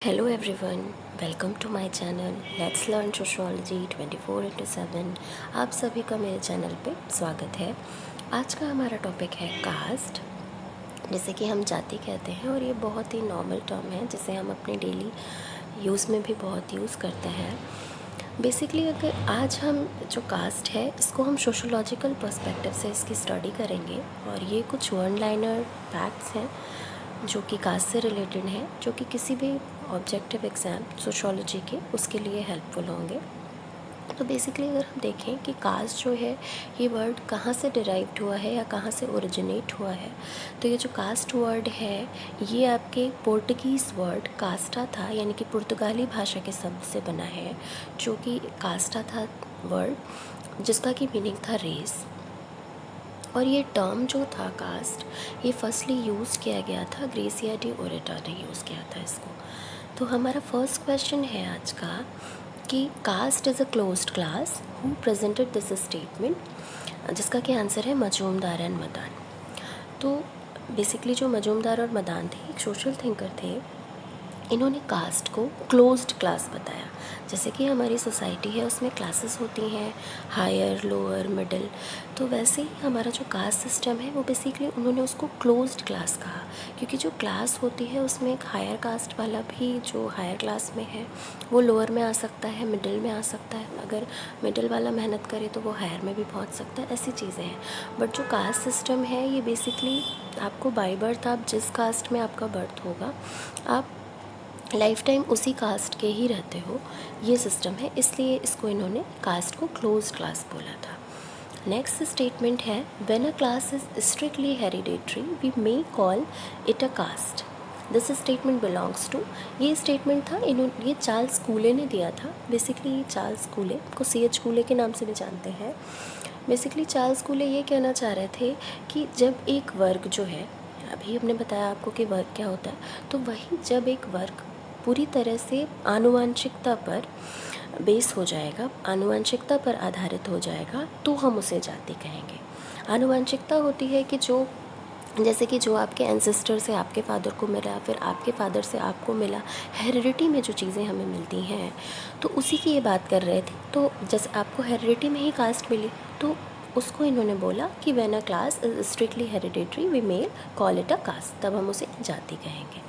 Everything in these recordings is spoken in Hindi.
Hello everyone, welcome to my channel Let's Learn Sociology 24/7। आप सभी का मेरे चैनल पे स्वागत है। आज का हमारा टॉपिक है कास्ट, जिसे कि हम जाति कहते हैं और ये बहुत ही नॉर्मल टर्म है जिसे हम अपने डेली यूज़ में भी बहुत यूज़ करते हैं। बेसिकली अगर आज हम जो कास्ट है इसको हम सोशोलॉजिकल पर्सपेक्टिव से इसकी स्टडी करेंगे और ये कुछ वन लाइनर फैक्ट्स हैं जो कि कास्ट से रिलेटेड हैं, जो कि किसी भी ऑब्जेक्टिव एग्ज़ाम सोशोलॉजी के उसके लिए हेल्पफुल होंगे। तो बेसिकली अगर हम देखें कि कास्ट जो है ये वर्ड कहाँ से डिराइव्ड हुआ है या कहाँ से ओरिजिनेट हुआ है, तो ये जो कास्ट वर्ड है ये आपके पोर्टुगीज़ वर्ड कास्टा था, यानी कि पुर्तगाली भाषा के शब्द से बना है, जो कि कास्टा था वर्ड जिसका कि मीनिंग था रेस। और ये टर्म जो था कास्ट ये फर्स्टली यूज़ किया गया था, ग्रेसिया डी ओरेटा ने यूज़ किया था इसको। तो हमारा फर्स्ट क्वेश्चन है आज का कि caste is a closed class who presented this statement, जिसका कि आंसर है मजूमदार एंड मदान। तो बेसिकली जो मजूमदार और मदान थे एक सोशल थिंकर थे, इन्होंने कास्ट को क्लोज्ड क्लास बताया। जैसे कि हमारी सोसाइटी है उसमें क्लासेस होती हैं, हायर, लोअर, मिडिल, तो वैसे ही हमारा जो कास्ट सिस्टम है वो बेसिकली उन्होंने उसको क्लोज्ड क्लास कहा, क्योंकि जो क्लास होती है उसमें एक हायर कास्ट वाला भी जो हायर क्लास में है वो लोअर में आ सकता है, मिडिल में आ सकता है, अगर मिडिल वाला मेहनत करे तो वो हायर में भी पहुंच सकता है, ऐसी चीज़ें हैं। बट जो कास्ट सिस्टम है ये बेसिकली आपको बाय बर्थ, आप जिस कास्ट में आपका बर्थ होगा आप लाइफ टाइम उसी कास्ट के ही रहते हो, ये सिस्टम है, इसलिए इसको इन्होंने कास्ट को क्लोज क्लास बोला था। नेक्स्ट स्टेटमेंट है when a class is strictly hereditary we may call it a caste, this statement belongs to. ये स्टेटमेंट था ये चार्ल्स कूले ने दिया था। बेसिकली चार्ल्स कूले को CH कूले के नाम से भी जानते हैं। बेसिकली चार्ल्स कूले ये कहना चाह रहे थे कि जब एक वर्ग जो है, अभी हमने बताया आपको कि वर्ग क्या होता है, तो वही जब एक वर्ग पूरी तरह से आनुवंशिकता पर बेस हो जाएगा, आनुवंशिकता पर आधारित हो जाएगा, तो हम उसे जाति कहेंगे। आनुवंशिकता होती है कि जो जैसे कि जो आपके एंसेस्टर से आपके फादर को मिला, फिर आपके फादर से आपको मिला, हेरिडिटी में जो चीज़ें हमें मिलती हैं, तो उसी की ये बात कर रहे थे। तो जैसे आपको हेरिडिटी में ही कास्ट मिली, तो उसको इन्होंने बोला कि when a class is strictly hereditary we may call it a caste, तब हम उसे जाति कहेंगे।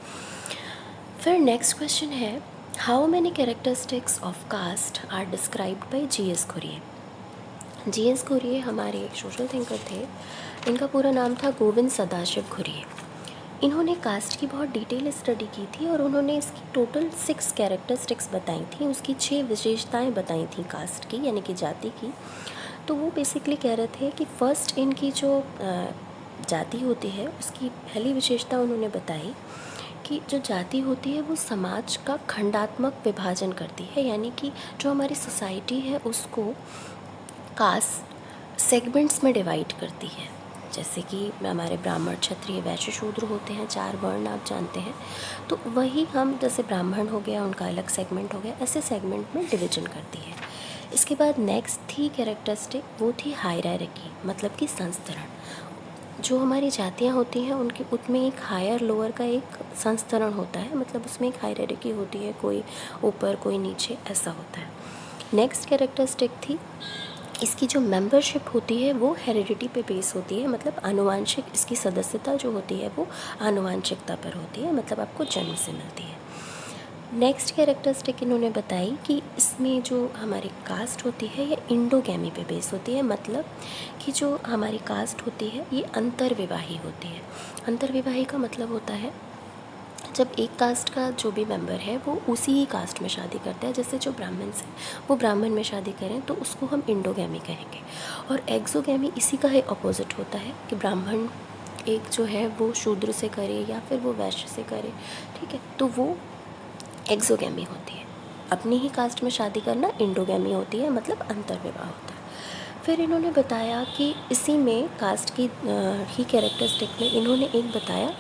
फिर नेक्स्ट क्वेश्चन है how many characteristics of caste are described by GS Ghurye. GS Ghurye हमारे एक सोशल थिंकर थे, इनका पूरा नाम था गोविंद सदाशिव कुरिए। इन्होंने कास्ट की बहुत डिटेल स्टडी की थी और उन्होंने इसकी टोटल 6 कैरेक्टरिस्टिक्स बताई थी, उसकी 6 विशेषताएं बताई थी कास्ट की, यानी कि जाति की। तो वो बेसिकली कह रहे थे कि फर्स्ट इनकी जो जाति होती है उसकी पहली विशेषता उन्होंने बताई कि जो जाति होती है वो समाज का खंडात्मक विभाजन करती है, यानी कि जो हमारी सोसाइटी है उसको कास्ट सेगमेंट्स में डिवाइड करती है। जैसे कि हमारे ब्राह्मण, क्षत्रिय, वैश्य, शूद्र होते हैं, 4 वर्ण आप जानते हैं, तो वही हम जैसे ब्राह्मण हो गया उनका अलग सेगमेंट हो गया, ऐसे सेगमेंट में डिवीजन करती है। इसके बाद नेक्स्ट थी कैरेक्टरिस्टिक, वो थी हायरार्की, मतलब कि संस्तरण। जो हमारी जातियाँ होती हैं उनके उसमें एक हायर लोअर का एक संस्तरण होता है, मतलब उसमें एक हायरार्की होती है, कोई ऊपर कोई नीचे, ऐसा होता है। नेक्स्ट कैरेक्टरिस्टिक थी इसकी जो मेंबरशिप होती है वो हेरिडिटी पे बेस होती है, मतलब आनुवांशिक, इसकी सदस्यता जो होती है वो आनुवांशिकता पर होती है, मतलब आपको जन्म से मिलती है। नेक्स्ट कैरेक्टरिस्टिक इन्होंने बताई कि इसमें जो हमारी कास्ट होती है ये इंडोगैमी पे बेस होती है, मतलब कि जो हमारी कास्ट होती है ये अंतर्विवाही होती है। अंतर्विवाही का मतलब होता है जब एक कास्ट का जो भी मेंबर है वो उसी ही कास्ट में शादी करता है, जैसे जो ब्राह्मण से वो ब्राह्मण में शादी करें तो उसको हम इंडोगैमी कहेंगे। और एक्सोगैमी इसी का ही अपोजिट होता है कि ब्राह्मण एक जो है वो शूद्र से करे या फिर वो वैश्य से करे, ठीक है, तो वो एक्सोगैमी होती है। अपनी ही कास्ट में शादी करना इंडोगैमी होती है, मतलब अंतर्विवाह होता है। फिर इन्होंने बताया कि इसी में कास्ट की ही कैरेक्टरिस्टिक में इन्होंने एक बताया,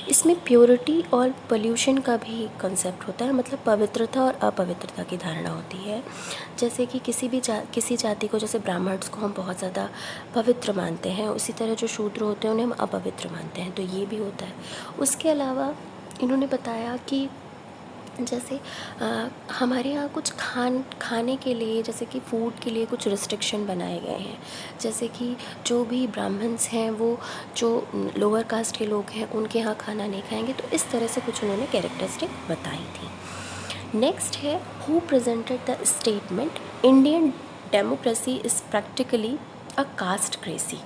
इसमें प्योरिटी और पोल्यूशन का भी कंसेप्ट होता है, मतलब पवित्रता और अपवित्रता की धारणा होती है। जैसे कि किसी जाति को, जैसे ब्राह्मण्स को हम बहुत ज़्यादा पवित्र मानते हैं, उसी तरह जो शूद्र होते हैं उन्हें हम अपवित्र मानते हैं, तो ये भी होता है। उसके अलावा इन्होंने बताया कि जैसे हमारे यहाँ कुछ खाने के लिए, जैसे कि फ़ूड के लिए कुछ रिस्ट्रिक्शन बनाए गए हैं। जैसे कि जो भी ब्राह्मण्स हैं वो जो लोअर कास्ट के लोग हैं उनके यहाँ खाना नहीं खाएंगे। तो इस तरह से कुछ उन्होंने कैरेक्टरिस्टिक बताई थी। नेक्स्ट है who presented the statement Indian democracy is practically a castecracy.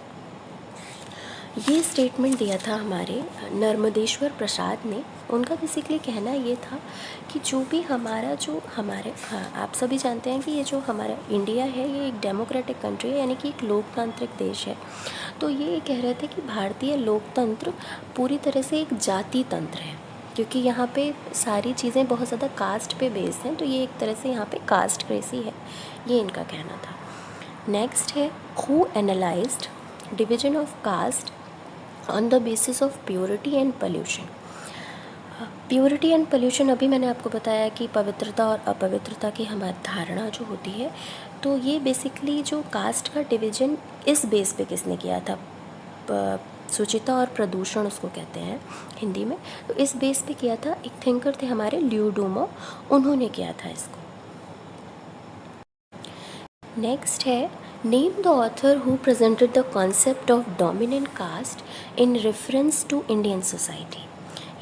ये स्टेटमेंट दिया था हमारे नर्मदेश्वर प्रसाद ने। उनका बेसिकली कहना ये था कि जो भी आप सभी जानते हैं कि ये जो हमारा इंडिया है ये एक डेमोक्रेटिक कंट्री है, यानी कि एक लोकतांत्रिक देश है। तो ये कह रहे थे कि भारतीय लोकतंत्र पूरी तरह से एक जाति तंत्र है, क्योंकि यहाँ पे सारी चीज़ें बहुत ज़्यादा कास्ट पे बेस्ड हैं। तो ये एक तरह से यहाँ पे कास्ट क्रेसी है, ये इनका कहना था। नेक्स्ट है who analysed division of caste on the basis of purity and pollution. Purity and pollution अभी मैंने आपको बताया कि पवित्रता और अपवित्रता की हमारी धारणा जो होती है, तो ये बेसिकली जो कास्ट का डिवीजन इस बेस पे किसने किया था, शुचिता और प्रदूषण उसको कहते हैं हिंदी में। तो इस बेस पे किया था, एक थिंकर थे हमारे ल्यू डूमो, उन्होंने किया था इसको। नेक्स्ट है name the author who presented the concept of dominant caste in reference to Indian society.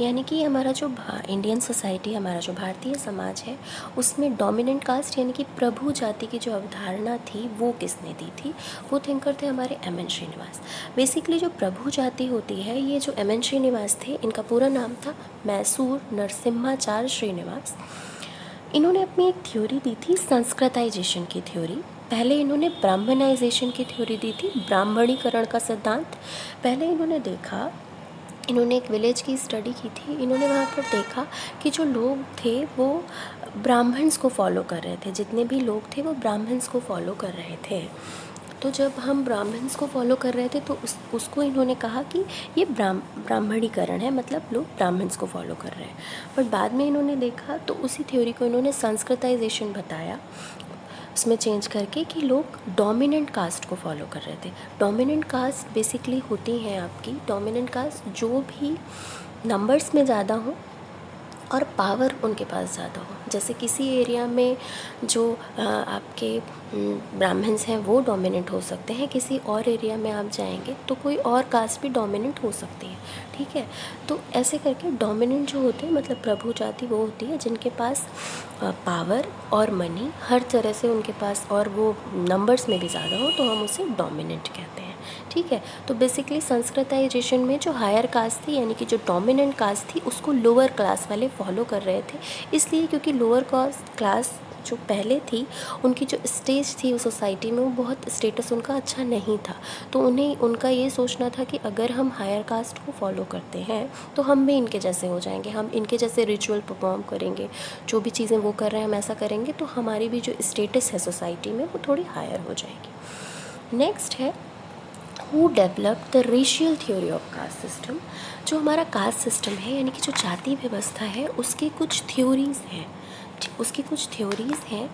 यानी कि हमारा जो इंडियन सोसाइटी, हमारा जो भारतीय समाज है, उसमें डोमिनेंट कास्ट यानी कि प्रभु जाति की जो अवधारणा थी वो किसने दी थी। वो थिंकर थे हमारे एम.एन. श्रीनिवास। बेसिकली जो प्रभु जाति होती है, ये जो एम.एन. श्रीनिवास थे, इनका पूरा नाम था मैसूर नरसिम्हाचार्य श्रीनिवास। इन्होंने अपनी एक थ्योरी दी थी संस्कृताइजेशन की थ्योरी। पहले इन्होंने ब्राह्मणाइजेशन की थ्योरी दी थी, ब्राह्मणीकरण का सिद्धांत। पहले इन्होंने एक विलेज की स्टडी की थी। इन्होंने वहाँ पर देखा कि जो लोग थे वो ब्राह्मण्स को फॉलो कर रहे थे, जितने भी लोग थे वो ब्राह्मण्स को फॉलो कर रहे थे। तो जब हम ब्राह्मण्स को फॉलो कर रहे थे तो उसको इन्होंने कहा कि ये ब्राह्मणीकरण है, मतलब लोग ब्राह्मण्स को फॉलो कर रहे हैं। बट बाद में इन्होंने देखा तो उसी थ्योरी को इन्होंने संस्कृताइजेशन बताया, उसमें चेंज करके कि लोग डोमिनेंट कास्ट को फॉलो कर रहे थे। डोमिनेंट कास्ट बेसिकली होती हैं आपकी, डोमिनेंट कास्ट जो भी नंबर्स में ज़्यादा हो और पावर उनके पास ज़्यादा हो। जैसे किसी एरिया में जो आपके ब्राह्मण्स हैं वो डोमिनेंट हो सकते हैं, किसी और एरिया में आप जाएंगे तो कोई और कास्ट भी डोमिनेंट हो सकती है, ठीक है। तो ऐसे करके डोमिनेंट जो होते हैं, मतलब प्रभु जाति वो होती है जिनके पास पावर और मनी हर तरह से उनके पास, और वो नंबर्स में भी ज़्यादा हो, तो हम उसे डोमिनेंट कहते हैं, ठीक है। तो बेसिकली संस्कृताइजेशन में जो हायर कास्ट थी, यानी कि जो डोमिनेंट कास्ट थी, उसको लोअर क्लास वाले फॉलो कर रहे थे। इसलिए क्योंकि लोअर क्लास जो पहले थी, उनकी जो स्टेज थी उस सोसाइटी में, वो बहुत स्टेटस उनका अच्छा नहीं था। तो उनका ये सोचना था कि अगर हम हायर कास्ट को फॉलो करते हैं तो हम भी इनके जैसे हो जाएंगे, हम इनके जैसे रिचुअल परफॉर्म करेंगे, जो भी चीज़ें वो कर रहे हैं हम ऐसा करेंगे, तो हमारी भी जो स्टेटस है सोसाइटी में वो थोड़ी हायर हो जाएगी। नेक्स्ट है who develop the racial theory of caste system. जो हमारा कास्ट सिस्टम है, यानी कि जो जाति व्यवस्था है, उसकी कुछ थ्योरीज़ हैं,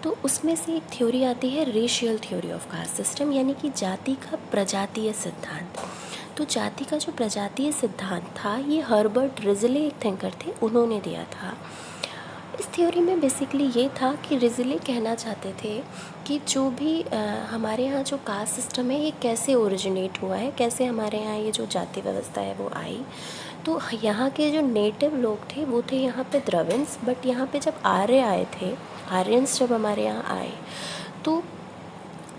तो उसमें से एक थ्योरी आती है racial theory of caste system, यानी कि जाति का प्रजातीय सिद्धांत। तो जाति का जो प्रजातीय सिद्धांत था, ये हर्बर्ट रिजले एक थिंकर थे, उन्होंने दिया था। इस थ्योरी में बेसिकली ये था कि रिजले कहना चाहते थे कि जो भी हमारे यहाँ जो कास्ट सिस्टम है, ये कैसे ओरिजिनेट हुआ है, कैसे हमारे यहाँ ये जो जाति व्यवस्था है वो आई। तो यहाँ के जो नेटिव लोग थे वो थे यहाँ पे द्रविड्स, बट यहाँ पे जब आर्यंस जब हमारे यहाँ आए तो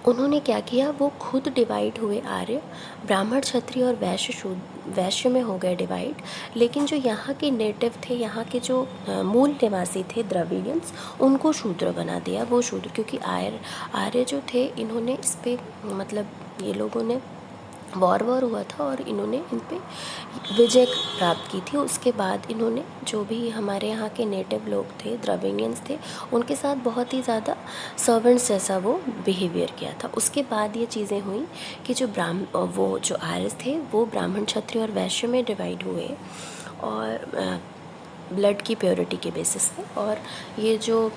उन्होंने क्या किया, वो खुद डिवाइड हुए। आर्य ब्राह्मण, क्षत्रिय और वैश्य में हो गए डिवाइड। लेकिन जो यहाँ के नेटिव थे, यहाँ के जो मूल निवासी थे द्रविडियंस, उनको शूद्र बना दिया। वो शूद्र, क्योंकि आर्य जो थे, इन्होंने इस पर, मतलब ये लोगों ने वॉर हुआ था और इन्होंने इन पे विजय प्राप्त की थी। उसके बाद इन्होंने जो भी हमारे यहाँ के नेटिव लोग थे, द्रविडियंस थे, उनके साथ बहुत ही ज़्यादा सर्वेंट्स जैसा वो बिहेवियर किया था। उसके बाद ये चीज़ें हुई कि वो जो आर्य थे वो ब्राह्मण, क्षत्रिय और वैश्य में डिवाइड हुए, और ब्लड की प्योरिटी के बेसिस पे। और ये जो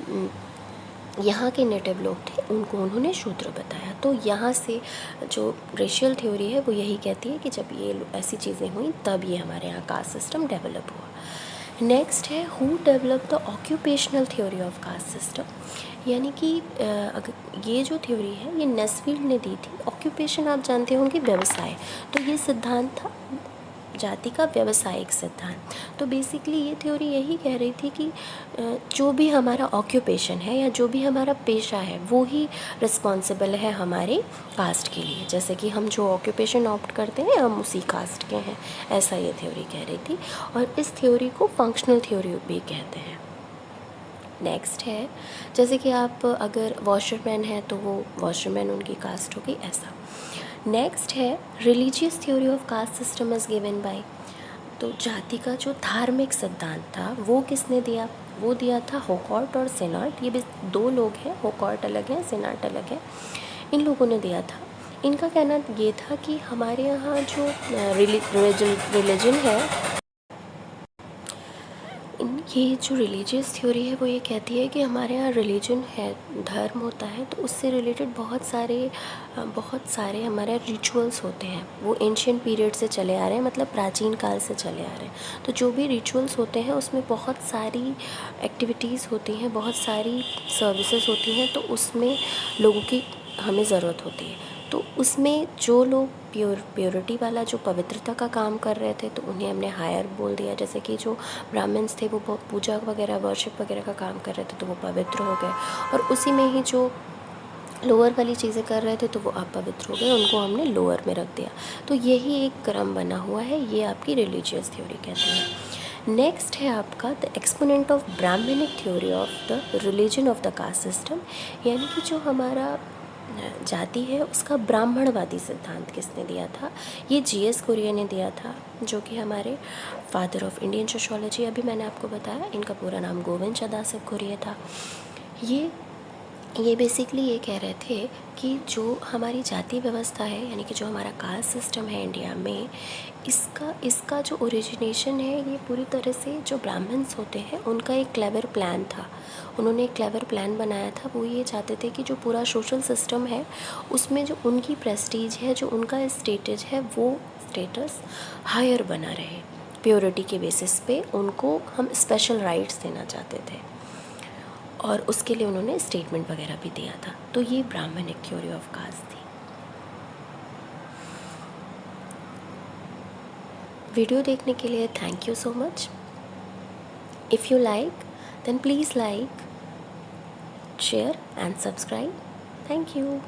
यहाँ के नेटिव लोग थे उनको उन्होंने शूद्र बताया। तो यहाँ से जो रेशियल थ्योरी है वो यही कहती है कि जब ये ऐसी चीज़ें हुई तब ये हमारे यहाँ कास्ट सिस्टम डेवलप हुआ। नेक्स्ट है who develop the occupational theory of caste system, यानी कि अगर ये जो थ्योरी है ये नेस्फील्ड ने दी थी। ऑक्यूपेशन आप जानते होंगे व्यवसाय, तो ये सिद्धांत था जाति का व्यावसायिक सिद्धांत। तो बेसिकली ये थ्योरी यही कह रही थी कि जो भी हमारा ऑक्यूपेशन है या जो भी हमारा पेशा है वो ही रिस्पॉन्सिबल है हमारे कास्ट के लिए। जैसे कि हम जो ऑक्यूपेशन ऑप्ट करते हैं हम उसी कास्ट के हैं, ऐसा ये थ्योरी कह रही थी। और इस थ्योरी को फंक्शनल थ्योरी भी कहते हैं। नेक्स्ट है जैसे कि आप अगर वॉशरमैन है तो वो वॉशरमैन उनकी कास्ट होगी, ऐसा। नेक्स्ट है religious theory of caste system is given by, तो जाति का जो धार्मिक सिद्धांत था वो किसने दिया? वो दिया था होकॉर्ट और सेनार्ट। ये भी दो लोग हैं, होकॉर्ट अलग है, सेनार्ट अलग है। इन लोगों ने दिया था। इनका कहना ये था कि हमारे यहाँ जो रिलीजन है, ये जो रिलीजियस थ्योरी है वो ये कहती है कि हमारे यहाँ रिलीजन है, धर्म होता है, तो उससे रिलेटेड बहुत सारे हमारे यहाँ रिचुअल्स होते हैं। वो एंशियंट पीरियड से चले आ रहे हैं, मतलब प्राचीन काल से चले आ रहे हैं। तो जो भी रिचुअल्स होते हैं उसमें बहुत सारी एक्टिविटीज़ होती हैं, बहुत सारी सर्विसेज होती हैं, तो उसमें लोगों की हमें ज़रूरत होती है। तो उसमें जो लोग प्योरिटी वाला जो पवित्रता का काम कर रहे थे तो उन्हें हमने हायर बोल दिया। जैसे कि जो ब्राह्मण्स थे वो पूजा वगैरह वर्शिप वगैरह का काम कर रहे थे तो वो पवित्र हो गए, और उसी में ही जो लोअर वाली चीज़ें कर रहे थे तो वो अपवित्र हो गए, उनको हमने लोअर में रख दिया। तो यही एक क्रम बना हुआ है, ये आपकी रिलीजियस थ्योरी कहती है। नेक्स्ट है आपका the exponent of Brahmanic theory of the religion of the caste system, यानी कि जो हमारा जाति है उसका ब्राह्मणवादी सिद्धांत किसने दिया था? ये जीएस कुरियन ने दिया था, जो कि हमारे फादर ऑफ इंडियन सोशियोलॉजी। अभी मैंने आपको बताया इनका पूरा नाम गोविंद सदाशिव कुरियन था। ये बेसिकली ये कह रहे थे कि जो हमारी जाति व्यवस्था है, यानी कि जो हमारा कास्ट सिस्टम है इंडिया में, इसका जो ओरिजिनेशन है ये पूरी तरह से जो ब्राह्मण्स होते हैं उनका एक क्लेवर प्लान था। उन्होंने एक क्लेवर प्लान बनाया था। वो ये चाहते थे कि जो पूरा सोशल सिस्टम है उसमें जो उनकी प्रेस्टीज है, जो उनका स्टेटस है, वो स्टेटस हायर बना रहे। प्योरिटी के बेसिस पे उनको हम स्पेशल राइट्स देना चाहते थे, और उसके लिए उन्होंने स्टेटमेंट वगैरह भी दिया था। तो ये ब्राह्मणिक थ्योरी ऑफ कास्ट थी। वीडियो देखने के लिए thank you so much. If you like then please like, share and subscribe. Thank you.